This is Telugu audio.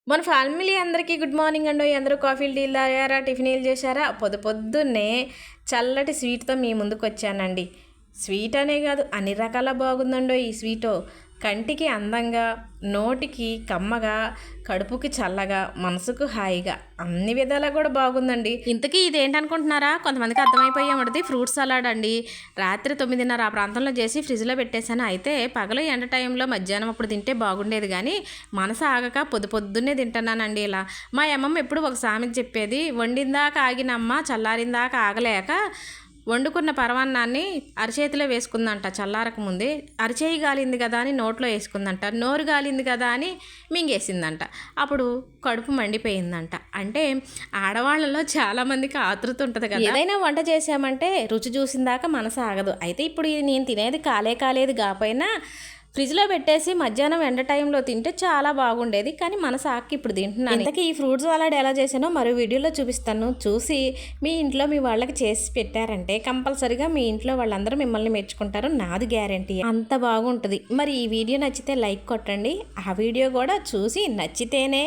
మన ఫ్యామిలీ అందరికీ గుడ్ మార్నింగ్ అండి. అందరూ కాఫీలు టీలు తాగారా, టిఫిన్లు చేశారా? పొద్దున్నే చల్లటి స్వీట్తో మీ ముందుకు వచ్చానండి. స్వీట్ అనే కాదు, అన్ని రకాల బాగుందండో ఈ స్వీటు. కంటికి అందంగా, నోటికి కమ్మగా, కడుపుకి చల్లగా, మనసుకు హాయిగా, అన్ని విధాలా కూడా బాగుందండి. ఇంతకీ ఇదేంటనుకుంటున్నారా? కొంతమందికి అర్థమైపోయే ఉంటుంది, ఫ్రూట్ సలాడ్ అండి. రాత్రి 9:30 ఆ ప్రాంతంలో చేసి ఫ్రిడ్జ్లో పెట్టేశాను. అయితే పగలు ఎండ టైంలో మధ్యాహ్నం అప్పుడు తింటే బాగుండేది, కానీ మనసు ఆగక పొద్దున్నే తింటున్నానండి ఇలా. మా అమ్మమ్మ ఎప్పుడు ఒక సామెత చెప్పేది, వండిందాక ఆగినమ్మ చల్లారిందాక ఆగలేక వండుకున్న పరమాన్నాన్ని అరచేతిలో వేసుకుందంట చల్లారక ముందే. అరచేయి గాలింది కదా అని నోట్లో వేసుకుందంట, నోరు గాలింది కదా అని మింగేసిందంట. అప్పుడు కడుపు మండిపోయిందంట. అంటే ఆడవాళ్ళలో చాలామందికి ఆతృత ఉంటుంది కదా, ఏదైనా వంట చేసామంటే రుచి చూసిందాక మనసు ఆగదు. అయితే ఇప్పుడు నేను తినేది కాలేదు కాకపోయినా ఫ్రిడ్జ్లో పెట్టేసి మధ్యాహ్నం ఎండ టైంలో తింటే చాలా బాగుండేది, కానీ మన సాకి ఇప్పుడు తింటున్నాను. ఇంతకీ ఈ ఫ్రూట్స్ సలాడ్ ఎలా చేశానో మరో వీడియోలో చూపిస్తాను. చూసి మీ ఇంట్లో మీ వాళ్ళకి చేసి పెట్టారంటే కంపల్సరీగా మీ ఇంట్లో వాళ్ళందరూ మిమ్మల్ని మెచ్చుకుంటారు, నాది గ్యారంటీ. అంత బాగుంటుంది. మరి ఈ వీడియో నచ్చితే లైక్ కొట్టండి. ఆ వీడియో కూడా చూసి నచ్చితేనే